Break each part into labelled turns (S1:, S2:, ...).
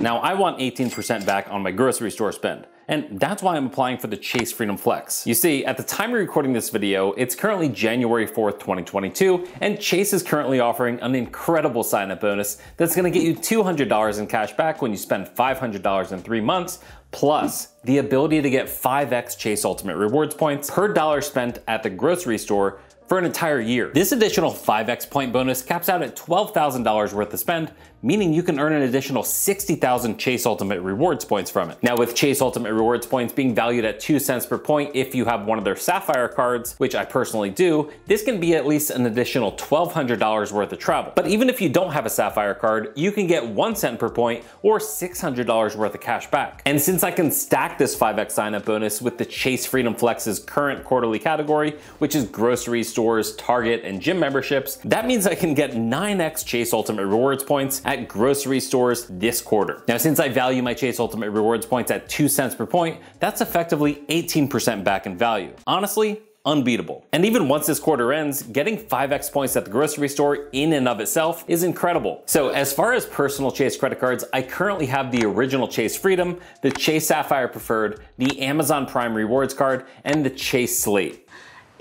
S1: Now I want 18% back on my grocery store spend, and that's why I'm applying for the Chase Freedom Flex. You see, at the time of recording this video, it's currently January 4th, 2022, and Chase is currently offering an incredible sign-up bonus that's gonna get you $200 in cash back when you spend $500 in 3 months, plus the ability to get 5x Chase Ultimate Rewards points per dollar spent at the grocery store for an entire year. This additional 5x point bonus caps out at $12,000 worth of spend, meaning you can earn an additional 60,000 Chase Ultimate Rewards points from it. Now, with Chase Ultimate Rewards points being valued at 2 cents per point if you have one of their Sapphire cards, which I personally do, this can be at least an additional $1,200 worth of travel. But even if you don't have a Sapphire card, you can get 1 cent per point or $600 worth of cash back. And since I can stack this 5x sign-up bonus with the Chase Freedom Flex's current quarterly category, which is grocery stores, Target, and gym memberships, that means I can get 9x Chase Ultimate Rewards points at grocery stores this quarter. Now, since I value my Chase Ultimate Rewards points at 2 cents per point, that's effectively 18% back in value. Honestly, unbeatable. And even once this quarter ends, getting 5x points at the grocery store in and of itself is incredible. So as far as personal Chase credit cards, I currently have the original Chase Freedom, the Chase Sapphire Preferred, the Amazon Prime Rewards card, and the Chase Slate.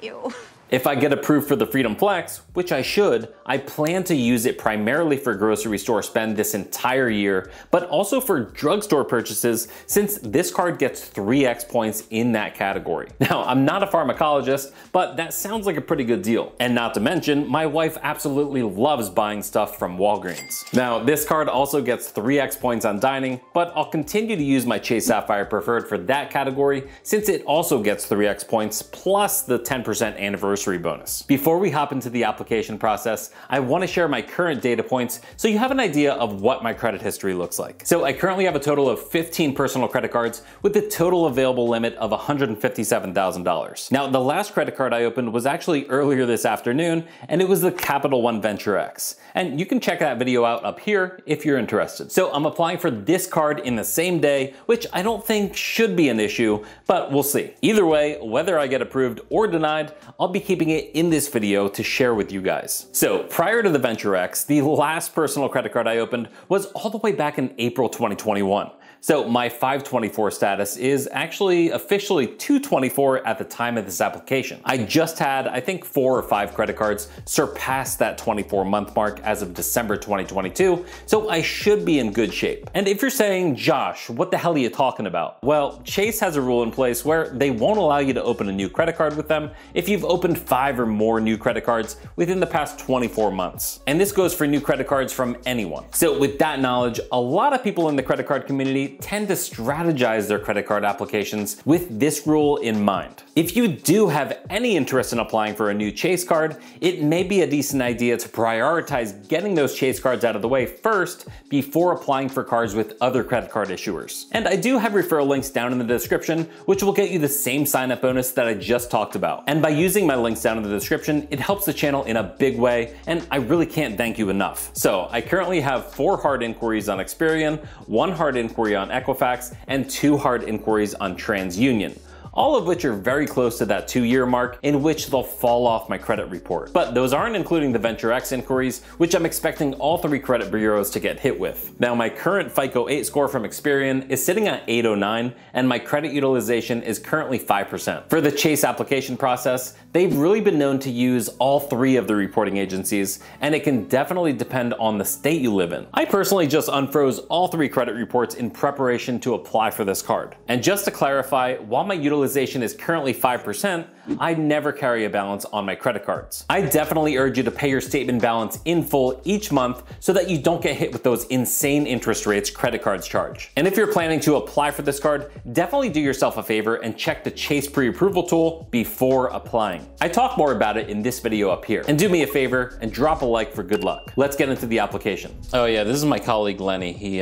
S2: Ew.
S1: If I get approved for the Freedom Flex, which I should, I plan to use it primarily for grocery store spend this entire year, but also for drugstore purchases since this card gets 3x points in that category. Now, I'm not a pharmacologist, but that sounds like a pretty good deal. And not to mention, my wife absolutely loves buying stuff from Walgreens. Now, this card also gets 3x points on dining, but I'll continue to use my Chase Sapphire Preferred for that category since it also gets 3x points plus the 10% anniversary bonus. Before we hop into the application process, I want to share my current data points so you have an idea of what my credit history looks like. So I currently have a total of 15 personal credit cards with a total available limit of $157,000. Now, the last credit card I opened was actually earlier this afternoon, and it was the Capital One Venture X. And you can check that video out up here if you're interested. So I'm applying for this card in the same day, which I don't think should be an issue, but we'll see. Either way, whether I get approved or denied, I'll be keeping it in this video to share with you guys. So prior to the Venture X, the last personal credit card I opened was all the way back in April 2021. So my 524 status is actually officially 224 at the time of this application. I just had, I think, 4 or 5 credit cards surpass that 24-month mark as of December 2022, so I should be in good shape. And if you're saying, Josh, what the hell are you talking about? Well, Chase has a rule in place where they won't allow you to open a new credit card with them if you've opened 5 or more new credit cards within the past 24 months. And this goes for new credit cards from anyone. So with that knowledge, a lot of people in the credit card community tend to strategize their credit card applications with this rule in mind. If you do have any interest in applying for a new Chase card, it may be a decent idea to prioritize getting those Chase cards out of the way first before applying for cards with other credit card issuers. And I do have referral links down in the description, which will get you the same sign-up bonus that I just talked about. And by using my links down in the description, it helps the channel in a big way, and I really can't thank you enough. So I currently have 4 hard inquiries on Experian, 1 hard inquiry on Equifax, and 2 hard inquiries on TransUnion, all of which are very close to that 2-year mark in which they'll fall off my credit report. But those aren't including the Venture X inquiries, which I'm expecting all 3 credit bureaus to get hit with. Now, my current FICO 8 score from Experian is sitting at 809, and my credit utilization is currently 5%. For the Chase application process, they've really been known to use all 3 of the reporting agencies, and it can definitely depend on the state you live in. I personally just unfroze all 3 credit reports in preparation to apply for this card. And just to clarify, while my utilization is currently 5%, I never carry a balance on my credit cards. I definitely urge you to pay your statement balance in full each month so that you don't get hit with those insane interest rates credit cards charge. And if you're planning to apply for this card, definitely do yourself a favor and check the Chase pre-approval tool before applying. I talk more about it in this video up here. And do me a favor and drop a like for good luck. Let's get into the application. Oh yeah, this is my colleague Lenny. He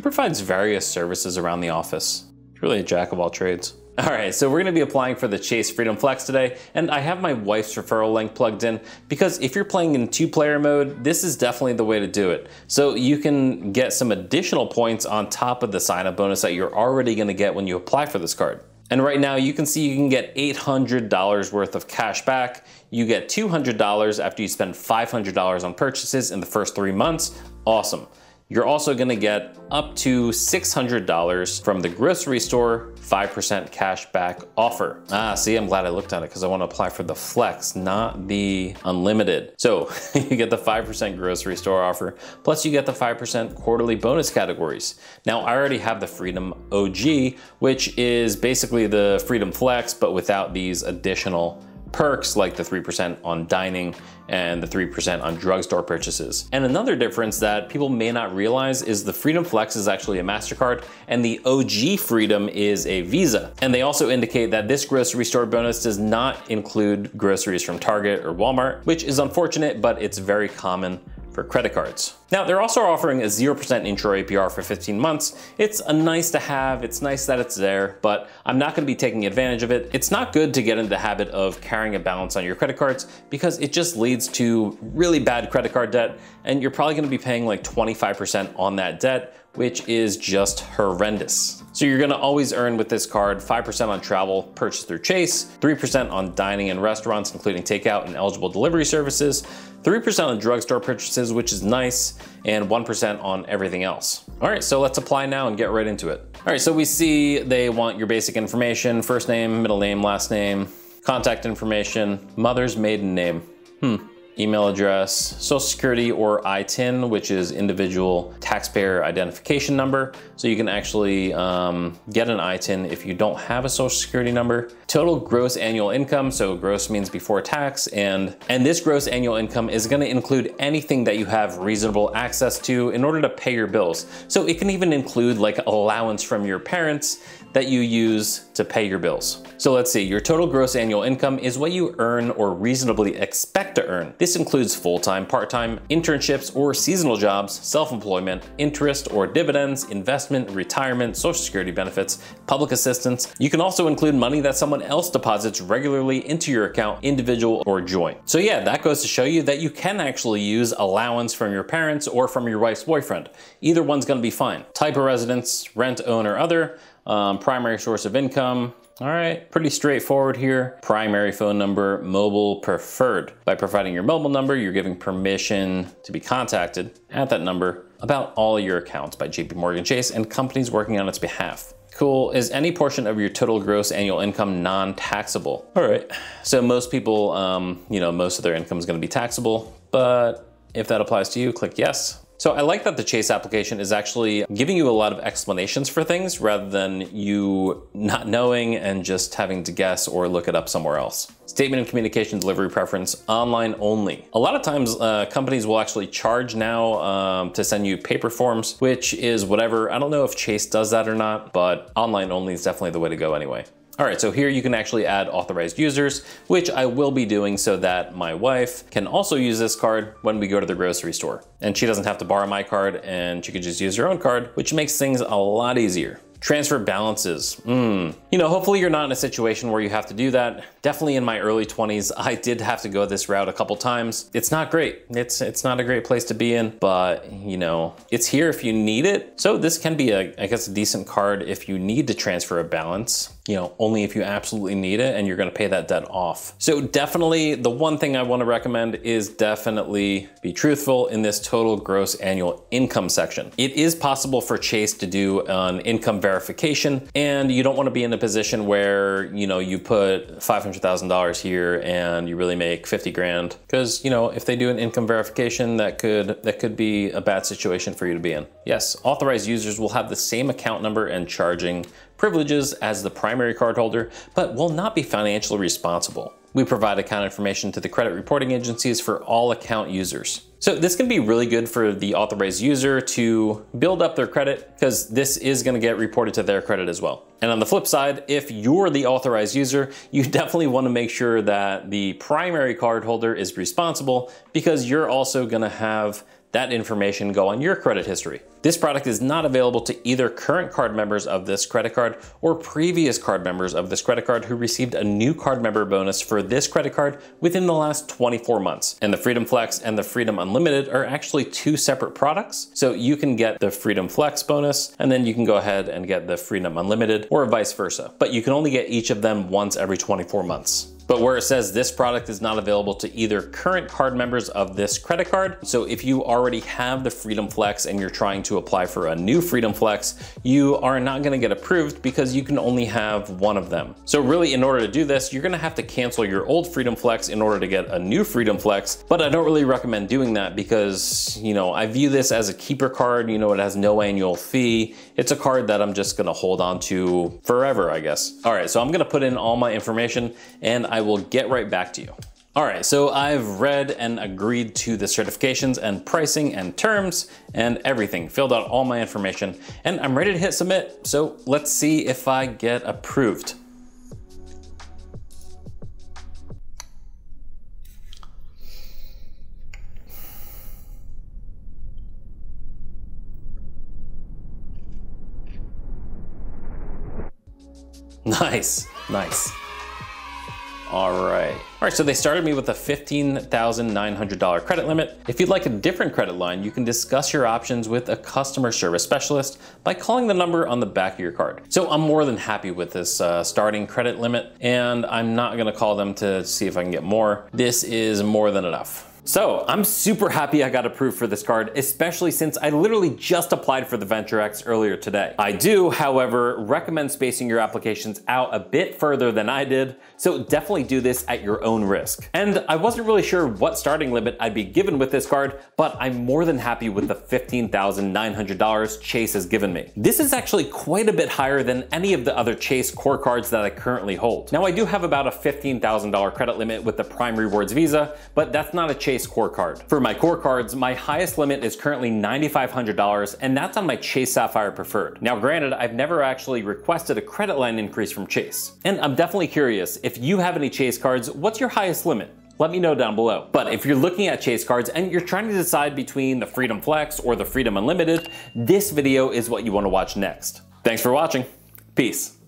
S1: provides various services around the office. He's really a jack of all trades. All right, so we're gonna be applying for the Chase Freedom Flex today, and I have my wife's referral link plugged in because if you're playing in 2-player mode, this is definitely the way to do it. So you can get some additional points on top of the sign-up bonus that you're already gonna get when you apply for this card. And right now you can see you can get $800 worth of cash back. You get $200 after you spend $500 on purchases in the first 3 months. Awesome. You're also gonna get up to $600 from the grocery store 5% cash back offer. See, I'm glad I looked at it because I want to apply for the Flex, not the Unlimited. So you get the 5% grocery store offer, plus you get the 5% quarterly bonus categories. Now, I already have the Freedom OG, which is basically the Freedom Flex, but without these additional perks like the 3% on dining and the 3% on drugstore purchases. And another difference that people may not realize is the Freedom Flex is actually a MasterCard and the OG Freedom is a Visa. And they also indicate that this grocery store bonus does not include groceries from Target or Walmart, which is unfortunate, but it's very common for credit cards. Now, they're also offering a 0% intro APR for 15 months. It's a nice to have, it's nice that it's there, but I'm not gonna be taking advantage of it. It's not good to get into the habit of carrying a balance on your credit cards because it just leads to really bad credit card debt, and you're probably gonna be paying like 25% on that debt, which is just horrendous. So you're gonna always earn with this card 5% on travel purchased through Chase, 3% on dining and restaurants, including takeout and eligible delivery services, 3% on drugstore purchases, which is nice, and 1% on everything else. All right, so let's apply now and get right into it. All right, so we see they want your basic information, first name, middle name, last name, contact information, mother's maiden name. Email address, social security or ITIN, which is individual taxpayer identification number. So you can actually get an ITIN if you don't have a social security number. Total gross annual income, so gross means before tax, and this gross annual income is gonna include anything that you have reasonable access to in order to pay your bills. So it can even include like allowance from your parents that you use to pay your bills. So let's see, your total gross annual income is what you earn or reasonably expect to earn. This includes full-time, part-time, internships or seasonal jobs, self-employment, interest or dividends, investment, retirement, social security benefits, public assistance. You can also include money that someone else deposits regularly into your account, individual or joint. So yeah, that goes to show you that you can actually use allowance from your parents or from your wife's boyfriend. Either one's gonna be fine. Type of residence, rent, own, or other, primary source of income. All right, pretty straightforward here. Primary phone number, mobile preferred. By providing your mobile number, you're giving permission to be contacted at that number about all your accounts by JPMorgan Chase and companies working on its behalf. Cool. Is any portion of your total gross annual income non-taxable? All right, so most people, most of their income is gonna be taxable, but if that applies to you, click yes. So I like that the Chase application is actually giving you a lot of explanations for things rather than you not knowing and just having to guess or look it up somewhere else. Statement of communication delivery preference, online only. A lot of times companies will actually charge now to send you paper forms, which is whatever. I don't know if Chase does that or not, but online only is definitely the way to go anyway. All right, so here you can actually add authorized users, which I will be doing so that my wife can also use this card when we go to the grocery store. And she doesn't have to borrow my card and she could just use her own card, which makes things a lot easier. Transfer balances. Hopefully you're not in a situation where you have to do that. Definitely in my early 20s, I did have to go this route a couple times. It's not great. It's not a great place to be in, but it's here if you need it. So this can be I guess a decent card if you need to transfer a balance, only if you absolutely need it and you're gonna pay that debt off. So definitely the one thing I wanna recommend is definitely be truthful in this total gross annual income section. It is possible for Chase to do an income verification, and you don't wanna be in a position where, you put $500,000 here and you really make 50 grand. Because, if they do an income verification, that could be a bad situation for you to be in. Yes, authorized users will have the same account number and charging privileges as the primary card holder, but will not be financially responsible. We provide account information to the credit reporting agencies for all account users. So this can be really good for the authorized user to build up their credit because this is gonna get reported to their credit as well. And on the flip side, if you're the authorized user, you definitely wanna make sure that the primary card holder is responsible because you're also gonna have that information go on your credit history. This product is not available to either current card members of this credit card or previous card members of this credit card who received a new card member bonus for this credit card within the last 24 months. And the Freedom Flex and the Freedom Unlimited are actually two separate products. So you can get the Freedom Flex bonus and then you can go ahead and get the Freedom Unlimited or vice versa. But you can only get each of them once every 24 months. But where it says this product is not available to either current card members of this credit card. So if you already have the Freedom Flex and you're trying to apply for a new Freedom Flex, you are not gonna get approved because you can only have one of them. So really, in order to do this, you're gonna have to cancel your old Freedom Flex in order to get a new Freedom Flex. But I don't really recommend doing that because, you know, I view this as a keeper card. You know, it has no annual fee. It's a card that I'm just gonna hold on to forever, I guess. All right, so I'm gonna put in all my information and I will get right back to you. All right, so I've read and agreed to the certifications and pricing and terms and everything, filled out all my information, and I'm ready to hit submit. So let's see if I get approved. Nice, nice. All right, so they started me with a $15,900 credit limit. If you'd like a different credit line, you can discuss your options with a customer service specialist by calling the number on the back of your card. So I'm more than happy with this starting credit limit, and I'm not gonna call them to see if I can get more. This is more than enough. So I'm super happy I got approved for this card, especially since I literally just applied for the Venture X earlier today. I do, however, recommend spacing your applications out a bit further than I did, so definitely do this at your own risk. And I wasn't really sure what starting limit I'd be given with this card, but I'm more than happy with the $15,900 Chase has given me. This is actually quite a bit higher than any of the other Chase core cards that I currently hold. Now I do have about a $15,000 credit limit with the Prime Rewards Visa, but that's not a Chase core card. For my core cards, my highest limit is currently $9,500, and that's on my Chase Sapphire Preferred. Now granted, I've never actually requested a credit line increase from Chase. And I'm definitely curious, if you have any Chase cards, what's your highest limit? Let me know down below. But if you're looking at Chase cards and you're trying to decide between the Freedom Flex or the Freedom Unlimited, this video is what you want to watch next. Thanks for watching. Peace.